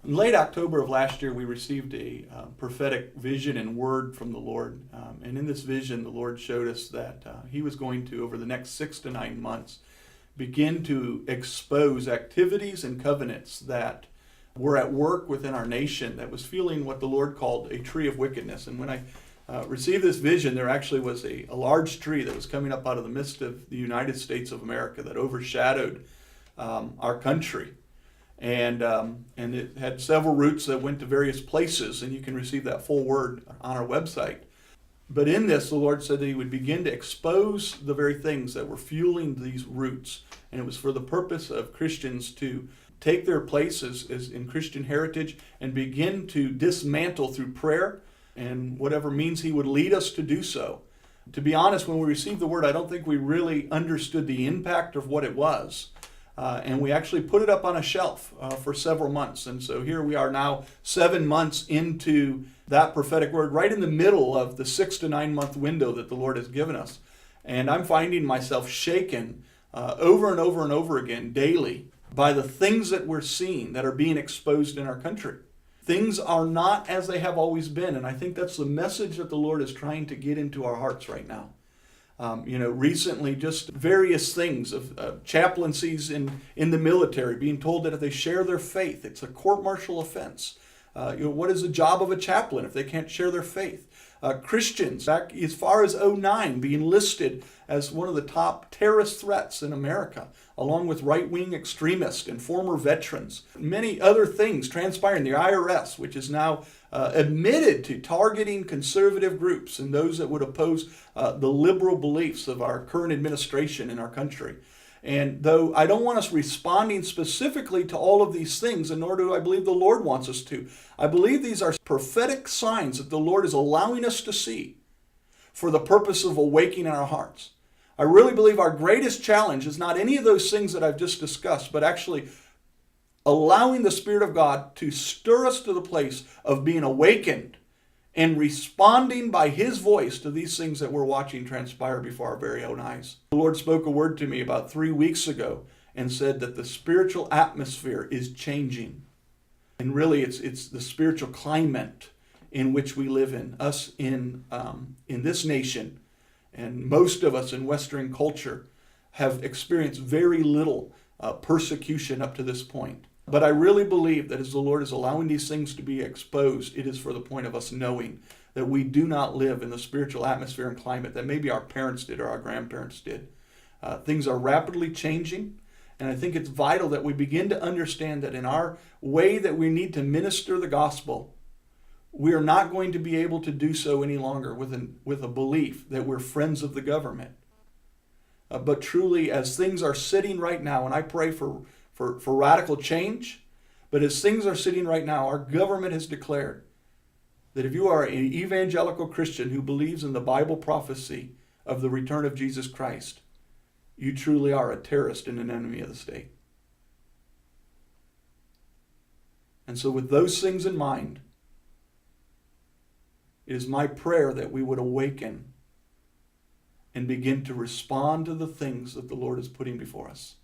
In late October of last year, we received a prophetic vision and word from the Lord. And in this vision, the Lord showed us that He was going to, over the next 6 to 9 months, begin to expose activities and covenants that were at work within our nation that was feeling what the Lord called a tree of wickedness. And when I received this vision, there actually was a large tree that was coming up out of the midst of the United States of America that overshadowed our country. And it had several roots that went to various places, and you can receive that full word on our website. But in this, the Lord said that He would begin to expose the very things that were fueling these roots. And it was for the purpose of Christians to take their places as in Christian heritage and begin to dismantle through prayer and whatever means He would lead us to do so. To be honest, when we received the word, I don't think we really understood the impact of what it was. And we actually put it up on a shelf for several months. And so here we are now 7 months into that prophetic word, right in the middle of the 6 to 9 month window that the Lord has given us. And I'm finding myself shaken over and over and over again daily by the things that we're seeing that are being exposed in our country. Things are not as they have always been. And I think that's the message that the Lord is trying to get into our hearts right now. Recently just various things of chaplaincies in the military being told that if they share their faith, it's a court-martial offense. What is the job of a chaplain if they can't share their faith? Christians, back as far as 2009, being listed as one of the top terrorist threats in America, along with right-wing extremists and former veterans. Many other things transpiring. The IRS, which is now admitted to targeting conservative groups and those that would oppose the liberal beliefs of our current administration in our country. And though I don't want us responding specifically to all of these things, and nor do I believe the Lord wants us to, I believe these are prophetic signs that the Lord is allowing us to see for the purpose of awakening our hearts. I really believe our greatest challenge is not any of those things that I've just discussed, but actually allowing the Spirit of God to stir us to the place of being awakened and responding by His voice to these things that we're watching transpire before our very own eyes. The Lord spoke a word to me about 3 weeks ago and said that the spiritual atmosphere is changing. And really it's the spiritual climate in which we live in, us in this nation. And most of us in Western culture have experienced very little persecution up to this point. But I really believe that as the Lord is allowing these things to be exposed, it is for the point of us knowing that we do not live in the spiritual atmosphere and climate that maybe our parents did or our grandparents did. Things are rapidly changing, and I think it's vital that we begin to understand that in our way that we need to minister the gospel, we are not going to be able to do so any longer with a belief that we're friends of the government. But truly, as things are sitting right now, and I pray for radical change, but as things are sitting right now, our government has declared that if you are an evangelical Christian who believes in the Bible prophecy of the return of Jesus Christ, you truly are a terrorist and an enemy of the state. And so with those things in mind, it is my prayer that we would awaken and begin to respond to the things that the Lord is putting before us.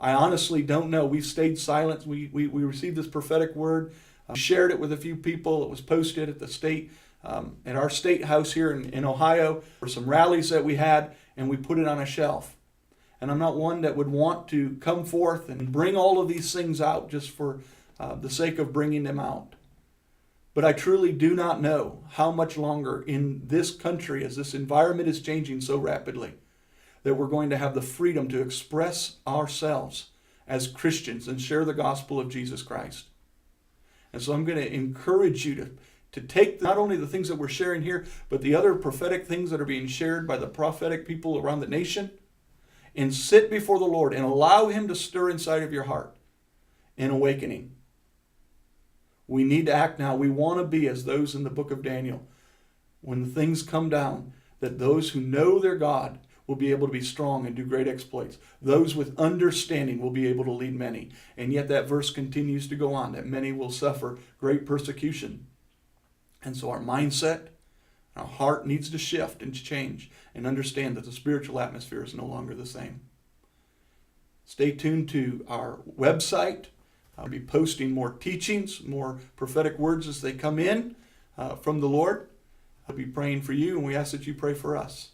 I honestly don't know. We've stayed silent. We received this prophetic word, shared it with a few people. It was posted at the state, at our state house here in Ohio for some rallies that we had, and we put it on a shelf. And I'm not one that would want to come forth and bring all of these things out just for the sake of bringing them out. But I truly do not know how much longer in this country, as this environment is changing so rapidly, that we're going to have the freedom to express ourselves as Christians and share the gospel of Jesus Christ. And so I'm going to encourage you to take not only the things that we're sharing here, but the other prophetic things that are being shared by the prophetic people around the nation, and sit before the Lord and allow Him to stir inside of your heart an awakening. We need to act now. We want to be as those in the book of Daniel. When the things come down, that those who know their God will be able to be strong and do great exploits. Those with understanding will be able to lead many. And yet that verse continues to go on, that many will suffer great persecution. And so our mindset, our heart needs to shift and change and understand that the spiritual atmosphere is no longer the same. Stay tuned to our website. I'll be posting more teachings, more prophetic words as they come in from the Lord. I'll be praying for you, and we ask that you pray for us.